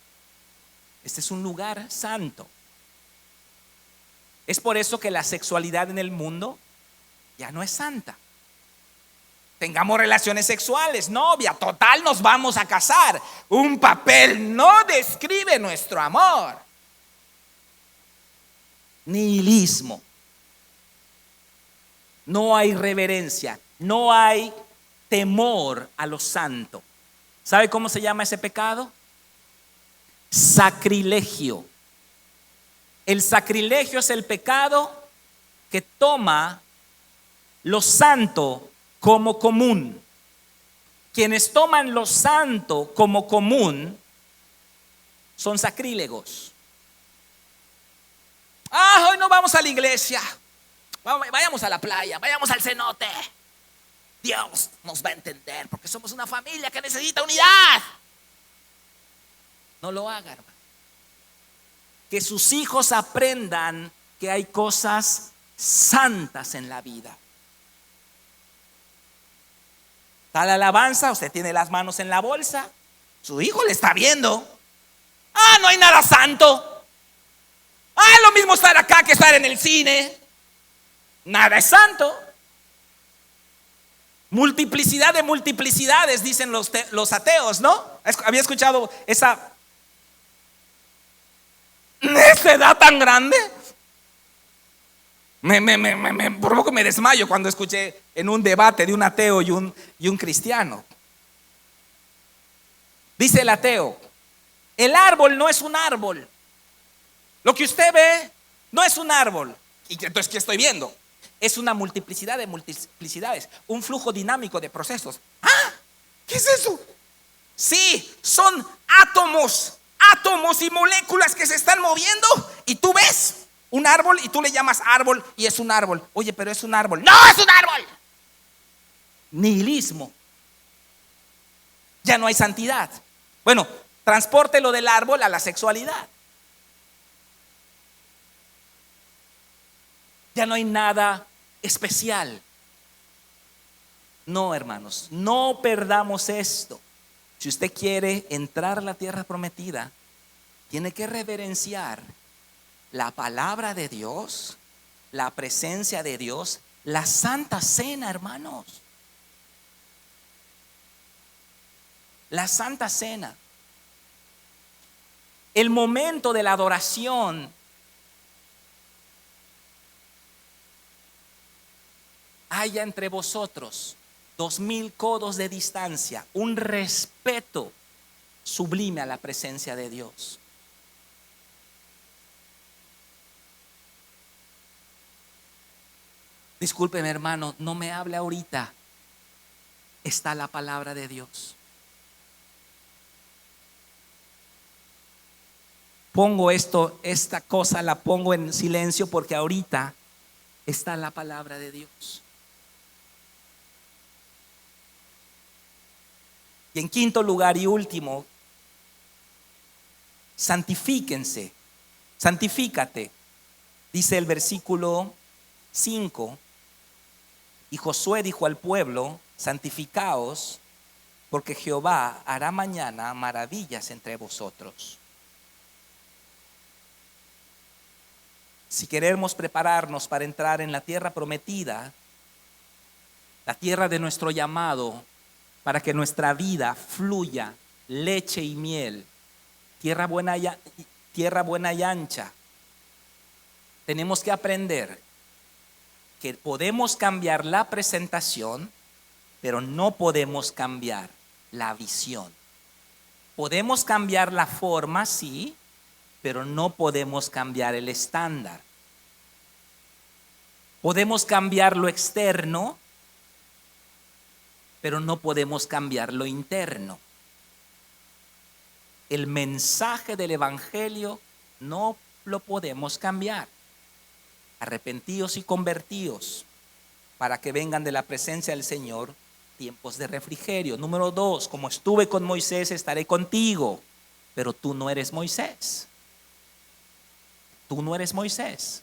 Este es un lugar santo. Es por eso que la sexualidad en el mundo ya no es santa. Tengamos relaciones sexuales, novia, total, nos vamos a casar. Un papel no describe nuestro amor. Nihilismo. No hay reverencia, no hay temor a lo santo. ¿Sabe cómo se llama ese pecado? Sacrilegio. El sacrilegio es el pecado que toma lo santo como común. Quienes toman lo santo como común son sacrílegos. Hoy no vamos a la iglesia. Vayamos a la playa, vayamos al cenote. Dios nos va a entender porque somos una familia que necesita unidad. No lo haga, hermano. Que sus hijos aprendan que hay cosas santas en la vida. Está la alabanza, usted tiene las manos en la bolsa, su hijo le está viendo. No hay nada santo. Lo mismo estar acá que estar en el cine. Nada es santo. Multiplicidad de multiplicidades, dicen los ateos, ¿no? Había escuchado esa edad tan grande. Por poco me desmayo cuando escuché en un debate de un ateo y un cristiano. Dice el ateo: el árbol no es un árbol. Lo que usted ve no es un árbol. ¿Y entonces qué estoy viendo? Es una multiplicidad de multiplicidades, un flujo dinámico de procesos. ¿Qué es eso? Sí, son átomos y moléculas que se están moviendo y tú ves un árbol y tú le llamas árbol y es un árbol. Oye, pero es un árbol. ¡No es un árbol! Nihilismo. Ya no hay santidad. Bueno, transporte lo del árbol a la sexualidad. Ya no hay nada especial. No, hermanos, no perdamos esto. Si usted quiere entrar a la tierra prometida, tiene que reverenciar la palabra de Dios, la presencia de Dios, la Santa Cena, hermanos. La Santa Cena. El momento de la adoración. Haya entre vosotros 2000 codos de distancia, un respeto sublime a la presencia de Dios. Discúlpeme, hermano, no me hable ahorita. Está la palabra de Dios. Esta cosa la pongo en silencio porque ahorita está la palabra de Dios. Y en quinto lugar y último, santifíquense, santifícate, dice el versículo 5. Y Josué dijo al pueblo: santificaos, porque Jehová hará mañana maravillas entre vosotros. Si queremos prepararnos para entrar en la tierra prometida, la tierra de nuestro llamado, para que nuestra vida fluya leche y miel, tierra buena y ancha, tenemos que aprender que podemos cambiar la presentación, pero no podemos cambiar la visión. Podemos cambiar la forma, sí, pero no podemos cambiar el estándar. Podemos cambiar lo externo, pero no podemos cambiar lo interno. El mensaje del Evangelio no lo podemos cambiar. Arrepentíos y convertíos para que vengan de la presencia del Señor tiempos de refrigerio. Número 2, como estuve con Moisés, estaré contigo, pero tú no eres Moisés. Tú no eres Moisés.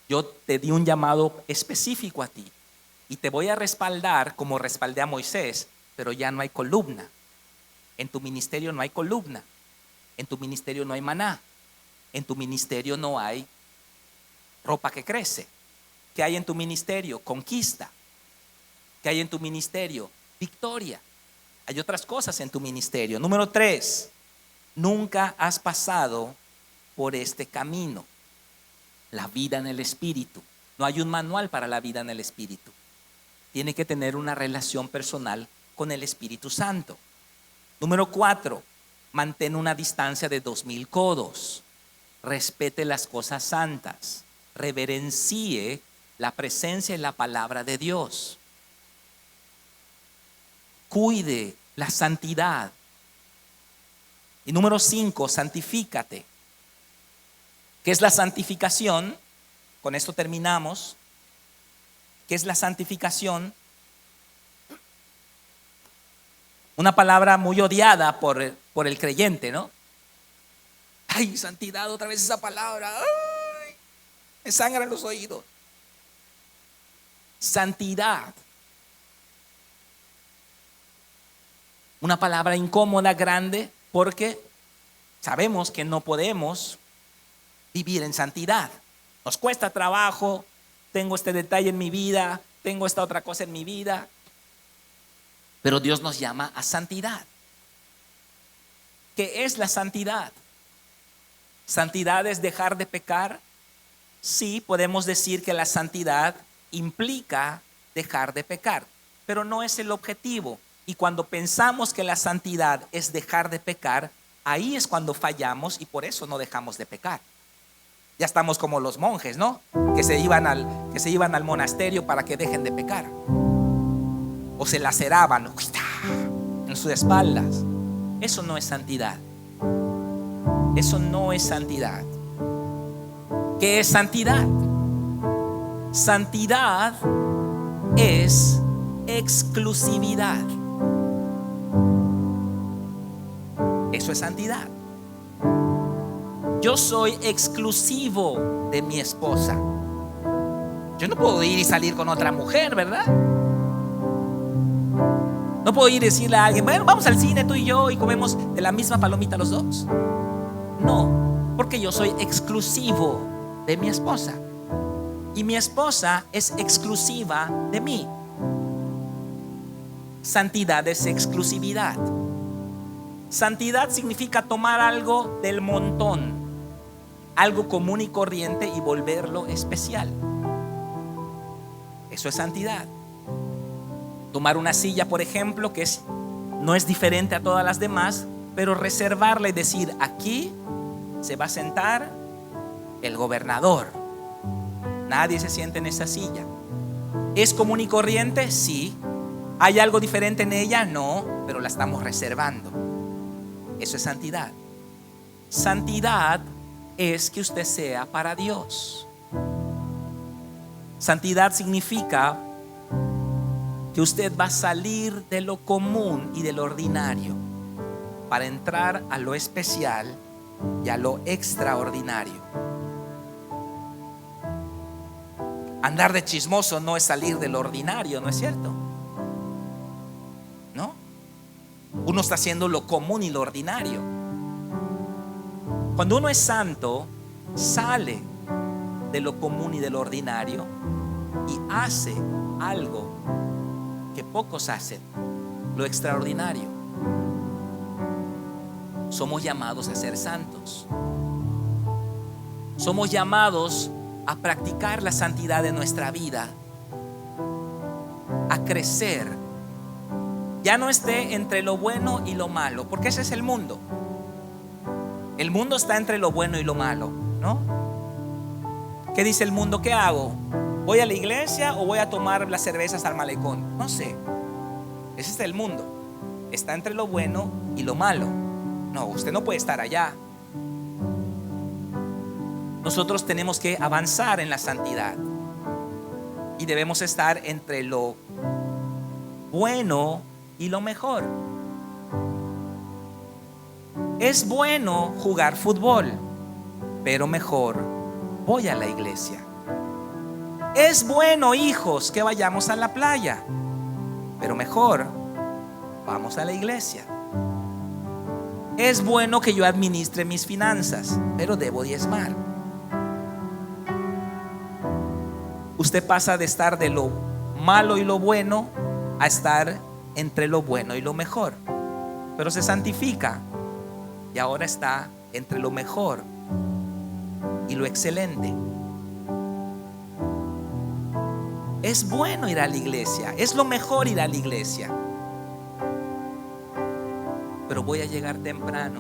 Yo te di un llamado específico a ti y te voy a respaldar como respaldé a Moisés, pero ya no hay columna. En tu ministerio no hay columna. En tu ministerio no hay maná. En tu ministerio no hay ropa que crece. ¿Qué hay en tu ministerio? Conquista. ¿Qué hay en tu ministerio? Victoria. Hay otras cosas en tu ministerio. Número 3, nunca has pasado por este camino. La vida en el Espíritu. No hay un manual para la vida en el Espíritu. Tiene que tener una relación personal con el Espíritu Santo. Número 4, mantén una distancia de 2000 codos. Respete las cosas santas. Reverencie la presencia y la palabra de Dios. Cuide la santidad. Y número 5, santifícate. ¿Qué es la santificación? Con esto terminamos. ¿Qué es la santificación? Una palabra muy odiada por el creyente, ¿no? Ay, santidad, otra vez esa palabra. Ay, me sangran los oídos. Santidad. Una palabra incómoda, grande, porque sabemos que no podemos vivir en santidad. Nos cuesta trabajo. Tengo este detalle en mi vida, tengo esta otra cosa en mi vida. Pero Dios nos llama a santidad. ¿Qué es la santidad? ¿Santidad es dejar de pecar? Sí, podemos decir que la santidad implica dejar de pecar, pero no es el objetivo. Y cuando pensamos que la santidad es dejar de pecar, ahí es cuando fallamos y por eso no dejamos de pecar. Ya estamos como los monjes, ¿no? Que se iban al monasterio para que dejen de pecar. O se laceraban en sus espaldas. Eso no es santidad. Eso no es santidad. ¿Qué es santidad? Santidad es exclusividad. Eso es santidad. Yo soy exclusivo de mi esposa. Yo no puedo ir y salir con otra mujer, ¿verdad? No puedo ir y decirle a alguien, bueno, vamos al cine tú y yo y comemos de la misma palomita los dos. No, porque yo soy exclusivo de mi esposa. Y mi esposa es exclusiva de mí. Santidad es exclusividad. Santidad significa tomar algo del montón, algo común y corriente, y volverlo especial. Eso es santidad. Tomar una silla, por ejemplo, que no es diferente a todas las demás, pero reservarla y decir, aquí se va a sentar el gobernador. Nadie se siente en esa silla. ¿Es común y corriente? Sí. ¿Hay algo diferente en ella? No, pero la estamos reservando. Eso es santidad. Santidad es que usted sea para Dios. Santidad significa que usted va a salir de lo común y de lo ordinario para entrar a lo especial y a lo extraordinario. Andar de chismoso no es salir de lo ordinario, ¿no es cierto? ¿No? Uno está haciendo lo común y lo ordinario. Cuando uno es santo, sale de lo común y de lo ordinario y hace algo que pocos hacen, lo extraordinario. Somos llamados a ser santos. Somos llamados a practicar la santidad de nuestra vida, a crecer. Ya no esté entre lo bueno y lo malo, porque ese es el mundo. El mundo está entre lo bueno y lo malo, ¿no? ¿Qué dice el mundo? ¿Qué hago? ¿Voy a la iglesia o voy a tomar las cervezas al malecón? No sé. Ese es el mundo. Está entre lo bueno y lo malo. No, usted no puede estar allá. Nosotros tenemos que avanzar en la santidad y debemos estar entre lo bueno y lo mejor. Es bueno jugar fútbol, pero mejor voy a la iglesia. Es bueno, hijos, que vayamos a la playa, pero mejor vamos a la iglesia. Es bueno que yo administre mis finanzas, pero debo diezmar. Usted pasa de estar de lo malo y lo bueno a estar entre lo bueno y lo mejor, pero se santifica y ahora está entre lo mejor y lo excelente. Es bueno ir a la iglesia, es lo mejor ir a la iglesia, pero voy a llegar temprano,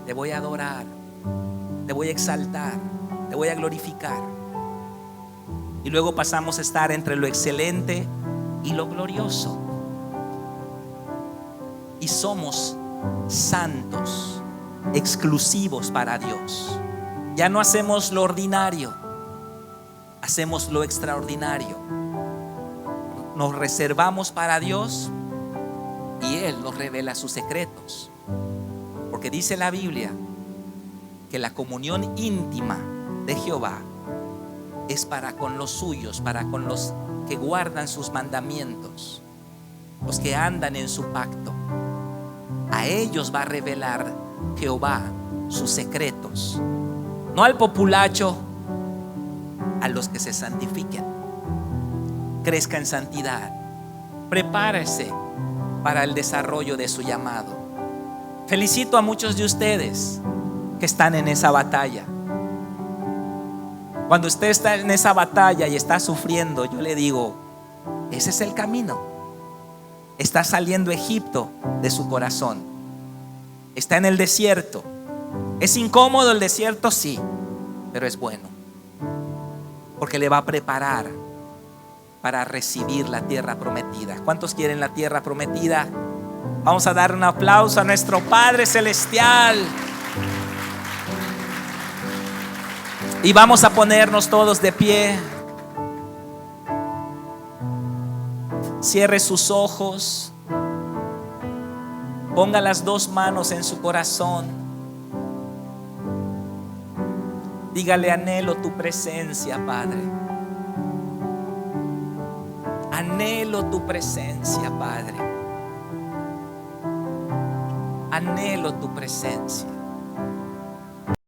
te voy a adorar, te voy a exaltar, te voy a glorificar. Y luego pasamos a estar entre lo excelente y lo glorioso. Y somos santos, exclusivos para Dios. Ya no hacemos lo ordinario, hacemos lo extraordinario. Nos reservamos para Dios y Él nos revela sus secretos. Porque dice la Biblia que la comunión íntima de Jehová es para con los suyos, para con los que guardan sus mandamientos, los que andan en su pacto. A ellos va a revelar Jehová sus secretos, no al populacho, a los que se santifiquen. Crezca en santidad, prepárese para el desarrollo de su llamado. Felicito a muchos de ustedes que están en esa batalla. Cuando usted está en esa batalla y está sufriendo, yo le digo, ese es el camino. Está saliendo Egipto de su corazón. Está en el desierto. Es incómodo el desierto, sí, pero es bueno, porque le va a preparar para recibir la tierra prometida. ¿Cuántos quieren la tierra prometida? Vamos a dar un aplauso a nuestro Padre Celestial. Y vamos a ponernos todos de pie. Cierre sus ojos. Ponga las dos manos en su corazón. Dígale: anhelo tu presencia, Padre. Anhelo tu presencia, Padre. Anhelo tu presencia.